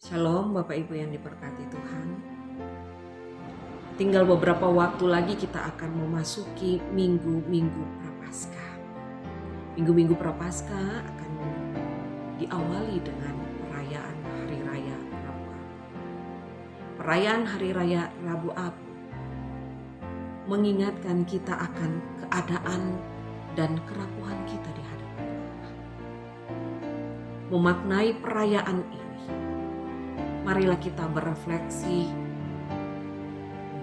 Shalom Bapak Ibu yang diberkati Tuhan. Tinggal beberapa waktu lagi kita akan memasuki Minggu-Minggu Prapaskah. Minggu-Minggu Prapaskah akan diawali dengan perayaan Hari Raya Rabu Abu. Perayaan Hari Raya Rabu Abu mengingatkan kita akan keadaan dan kerapuhan kita di hadapan Allah. Memaknai perayaan ini, marilah kita berefleksi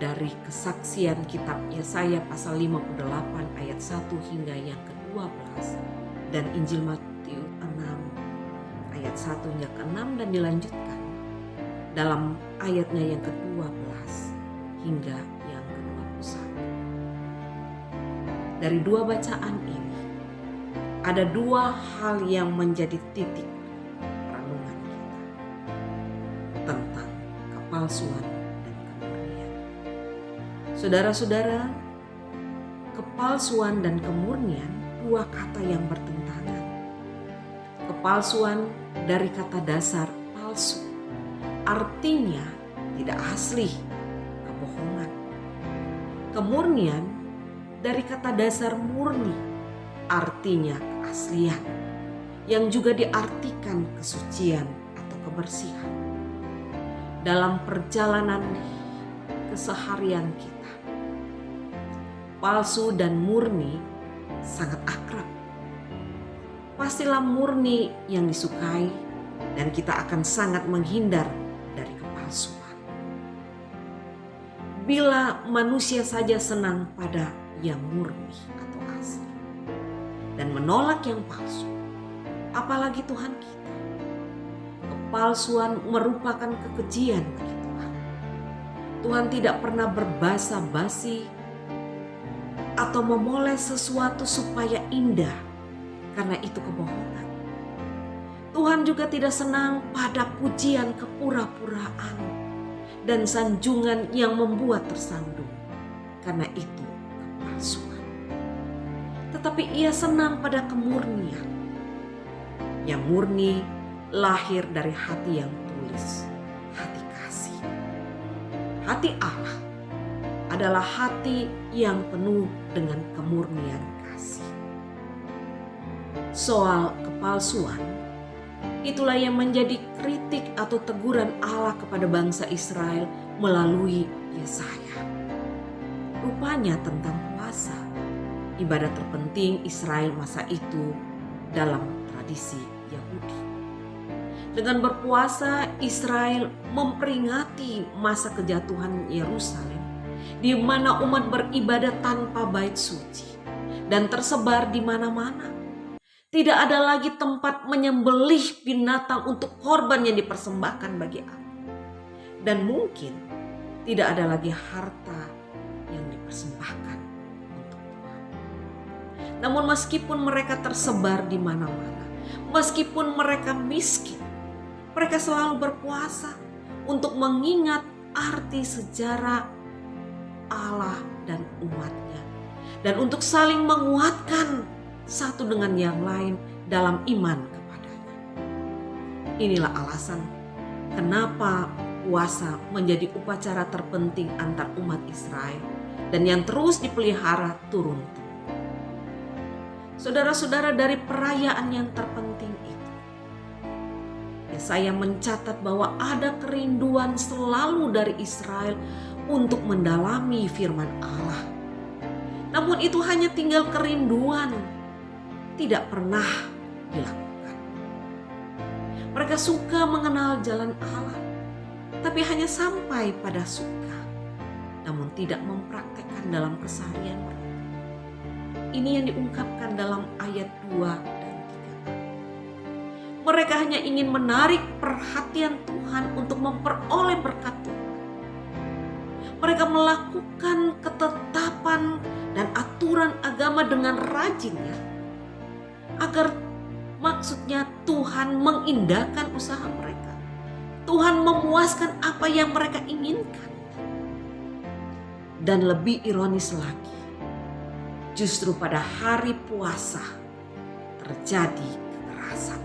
dari kesaksian kitab Yesaya pasal 58 ayat 1 hingga yang ke-12 dan Injil Matius 6 ayat 1 hingga ke-6 dan dilanjutkan dalam ayatnya yang ke-12 hingga yang ke-21. Dari dua bacaan ini ada dua hal yang menjadi titik renungan kita tentang kepalsuan dan kemurnian. Saudara-saudara, kepalsuan dan kemurnian dua kata yang bertentangan. Kepalsuan dari kata dasar palsu, artinya tidak asli, kebohongan. Kemurnian dari kata dasar murni, artinya keaslian, yang juga diartikan kesucian atau kebersihan. Dalam perjalanan keseharian kita, palsu dan murni sangat akrab. Pastilah murni yang disukai dan kita akan sangat menghindar dari kepalsuan. Bila manusia saja senang pada yang murni atau asli dan menolak yang palsu, apalagi Tuhan kita. Kepalsuan merupakan kekejian bagi Tuhan. Tuhan tidak pernah berbasa-basi atau memoles sesuatu supaya indah, karena itu kebohongan. Tuhan juga tidak senang pada pujian kepura-puraan dan sanjungan yang membuat tersandung, karena itu kepalsuan. Tetapi Ia senang pada kemurnian. Yang murni lahir dari hati yang tulus, hati kasih. Hati Allah adalah hati yang penuh dengan kemurnian kasih. Soal kepalsuan, itulah yang menjadi kritik atau teguran Allah kepada bangsa Israel melalui Yesaya. Rupanya tentang puasa, ibadah terpenting Israel masa itu dalam tradisi Yahudi. Dengan berpuasa, Israel memperingati masa kejatuhan Yerusalem, di mana umat beribadah tanpa bait suci dan tersebar di mana-mana. Tidak ada lagi tempat menyembelih binatang untuk korban yang dipersembahkan bagi Allah. Dan mungkin tidak ada lagi harta yang dipersembahkan untuk Tuhan. Namun meskipun mereka tersebar di mana-mana, meskipun mereka miskin, mereka selalu berpuasa untuk mengingat arti sejarah Allah dan umatnya. Dan untuk saling menguatkan satu dengan yang lain dalam iman kepadanya. Inilah alasan kenapa puasa menjadi upacara terpenting antar umat Israel dan yang terus dipelihara turun-temurun. Saudara-saudara, dari perayaan yang terpenting itu, Yesaya mencatat bahwa ada kerinduan selalu dari Israel untuk mendalami firman Allah. Namun itu hanya tinggal kerinduan, tidak pernah dilakukan. Mereka suka mengenal jalan Allah, tapi hanya sampai pada suka, namun tidak mempraktekkan dalam keseharian mereka. Ini yang diungkapkan dalam ayat 2 dan 3. Mereka hanya ingin menarik perhatian Tuhan untuk memperoleh berkat Tuhan. Mereka melakukan ketetapan dan aturan agama dengan rajinnya, agar maksudnya Tuhan mengindahkan usaha mereka. Tuhan memuaskan apa yang mereka inginkan. Dan lebih ironis lagi, justru pada hari puasa terjadi kekerasan,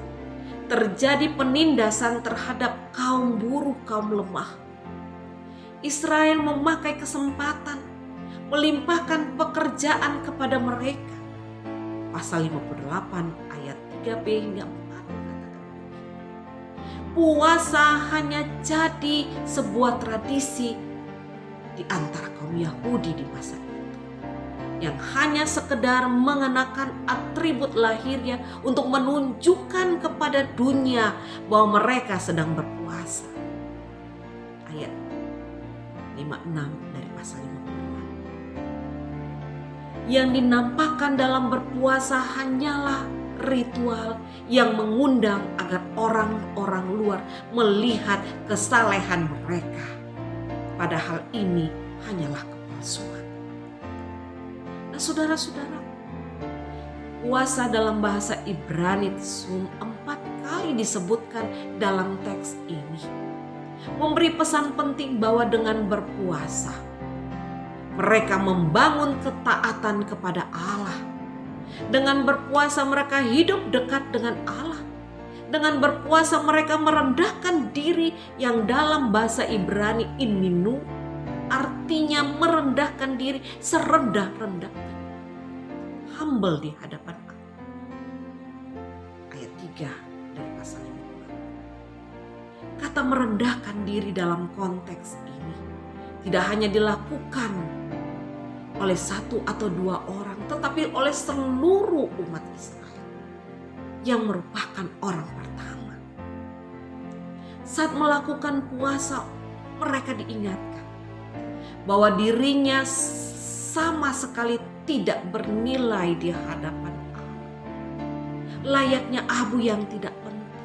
terjadi penindasan terhadap kaum buruh, kaum lemah. Israel memakai kesempatan melimpahkan pekerjaan kepada mereka. Pasal 58 ayat 3b hingga 4 mengatakan, puasa hanya jadi sebuah tradisi di antara kaum Yahudi di masa itu, yang hanya sekedar mengenakan atribut lahirnya untuk menunjukkan kepada dunia bahwa mereka sedang berpuasa. Ayat 56 dari pasal 58. Yang dinampakkan dalam berpuasa hanyalah ritual yang mengundang agar orang-orang luar melihat kesalehan mereka. Padahal ini hanyalah kepalsuan. Nah, saudara-saudara, puasa dalam bahasa Ibrani Tsum 4 kali disebutkan dalam teks ini, memberi pesan penting bahwa dengan berpuasa mereka membangun ketaatan kepada Allah. Dengan berpuasa mereka hidup dekat dengan Allah. Dengan berpuasa mereka merendahkan diri, yang dalam bahasa Ibrani ininu artinya merendahkan diri serendah-rendahnya. Humble di hadapan Allah. Ayat 3 dari pasal 5. Kata merendahkan diri dalam konteks ini tidak hanya dilakukan oleh satu atau dua orang, tetapi oleh seluruh umat Israel yang merupakan orang pertama. Saat melakukan puasa, mereka diingatkan bahwa dirinya sama sekali tidak bernilai di hadapan Allah, layaknya abu yang tidak penting,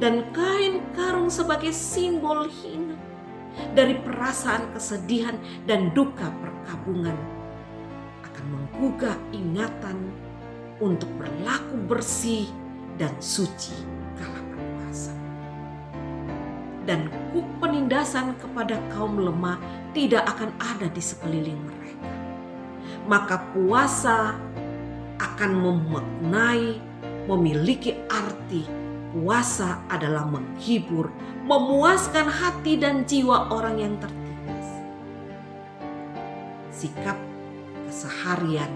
dan kain karung sebagai simbol hina dari perasaan kesedihan dan duka perkabungan akan menggugah ingatan untuk berlaku bersih dan suci kala berpuasa. Dan kuk penindasan kepada kaum lemah tidak akan ada di sekeliling mereka. Maka puasa akan memaknai, memiliki arti. Puasa adalah menghibur, memuaskan hati dan jiwa orang yang tertindas. Sikap keseharian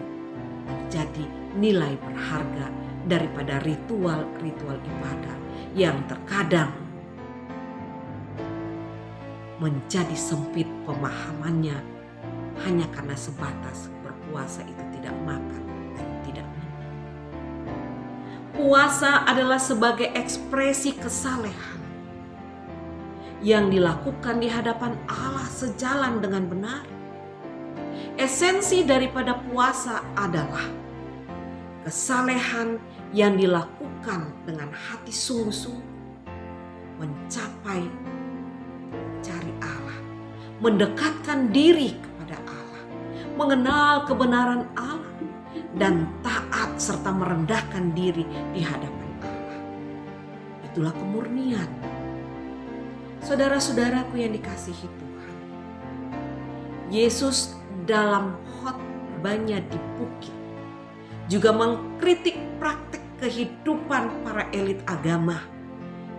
menjadi nilai berharga daripada ritual-ritual ibadah yang terkadang menjadi sempit pemahamannya hanya karena sebatas berpuasa itu tidak makan dan tidak minum. Puasa adalah sebagai ekspresi kesalehan yang dilakukan di hadapan Allah sejalan dengan benar. Esensi daripada puasa adalah kesalehan yang dilakukan dengan hati sungguh-sungguh, mencari Allah, mendekatkan diri kepada Allah, mengenal kebenaran Allah, dan taat serta merendahkan diri di hadapan Allah. Itulah kemurnian. Saudara-saudaraku yang dikasihi Tuhan, Yesus dalam khotbahnya di bukit juga mengkritik praktik kehidupan para elit agama,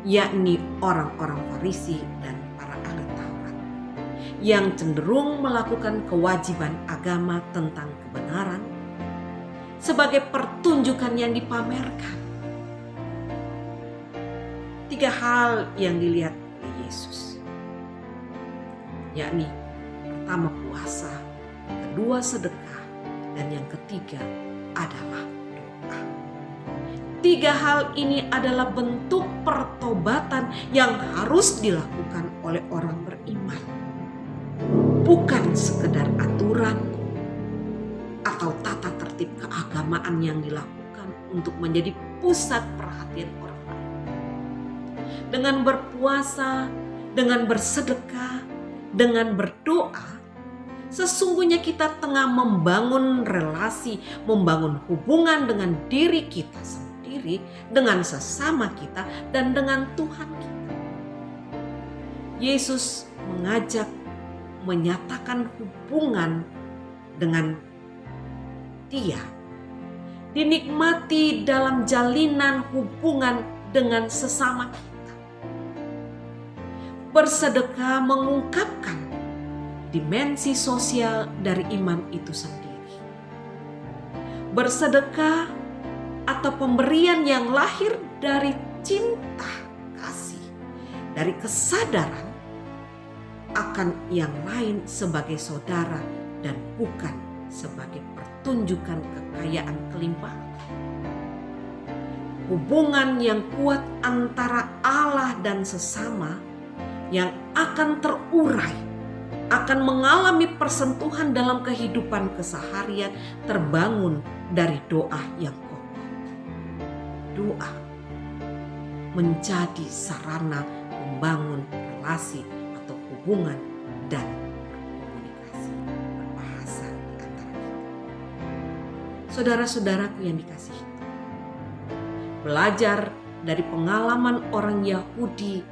yakni orang-orang Farisi dan para ahli Taurat, yang cenderung melakukan kewajiban agama tentang kebenaran sebagai pertunjukan yang dipamerkan. 3 hal yang dilihat oleh Yesus, yakni pertama puasa, kedua sedekah, dan yang ketiga adalah doa. 3 hal ini adalah bentuk pertobatan yang harus dilakukan oleh orang beriman, bukan sekedar aturan atau tata tertib keagamaan yang dilakukan untuk menjadi pusat perhatian orang lain. Dengan berpuasa, dengan bersedekah, dengan berdoa, sesungguhnya kita tengah membangun relasi, membangun hubungan dengan diri kita sendiri, dengan sesama kita, dan dengan Tuhan kita. Yesus mengajak menyatakan hubungan dengan Dia, dinikmati dalam jalinan hubungan dengan sesama kita. Bersedekah mengungkapkan dimensi sosial dari iman itu sendiri. Bersedekah atau pemberian yang lahir dari cinta kasih, dari kesadaran akan yang lain sebagai saudara dan bukan sebagai pertunjukan kekayaan kelimpahan. Hubungan yang kuat antara Allah dan sesama yang akan terurai, akan mengalami persentuhan dalam kehidupan keseharian terbangun dari doa yang kokoh. Doa menjadi sarana membangun relasi atau hubungan dan komunikasi berbahasa antara kita. Saudara-saudaraku yang dikasihi, belajar dari pengalaman orang Yahudi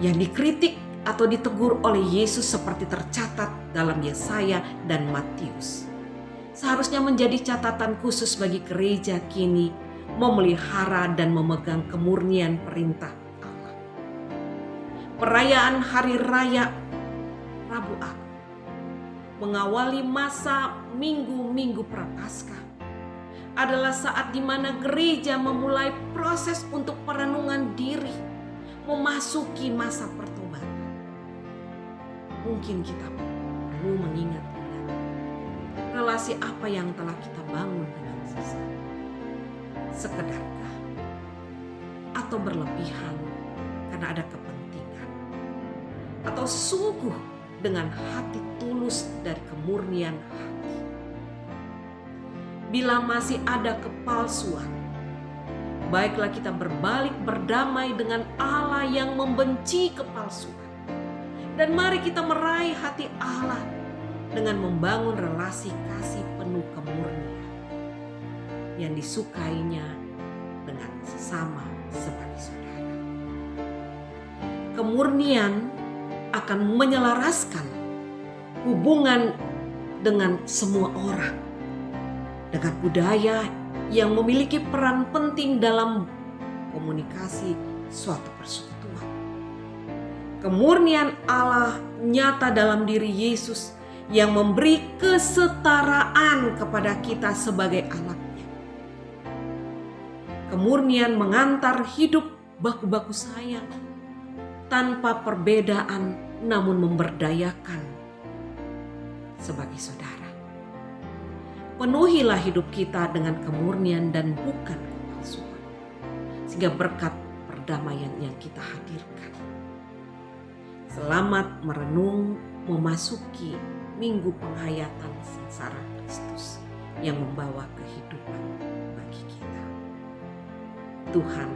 yang dikritik atau ditegur oleh Yesus seperti tercatat dalam Yesaya dan Matius, seharusnya menjadi catatan khusus bagi gereja kini memelihara dan memegang kemurnian perintah Allah. Perayaan Hari Raya Rabu Agung mengawali masa minggu-minggu Prapaskah adalah saat di mana gereja memulai proses untuk perenungan diri, memasuki masa pertobatan. Mungkin kita perlu mengingat-ingat relasi apa yang telah kita bangun dengan sesama. Sekedarkah atau berlebihan karena ada kepentingan, atau sungguh dengan hati tulus dari kemurnian hati. Bila masih ada kepalsuan, baiklah kita berbalik berdamai dengan Allah yang membenci kepalsuan. Dan mari kita meraih hati Allah dengan membangun relasi kasih penuh kemurnian yang disukainya dengan sesama sebagai saudara. Kemurnian akan menyelaraskan hubungan dengan semua orang, dengan budaya yang memiliki peran penting dalam komunikasi suatu persekutuan. Kemurnian Allah nyata dalam diri Yesus yang memberi kesetaraan kepada kita sebagai anaknya. Kemurnian mengantar hidup baku-baku sayang tanpa perbedaan, namun memberdayakan sebagai saudara. Penuhilah hidup kita dengan kemurnian dan bukan kepalsuan, sehingga berkat perdamaian yang kita hadirkan. Selamat merenung memasuki minggu penghayatan sengsara Kristus yang membawa kehidupan bagi kita. Tuhan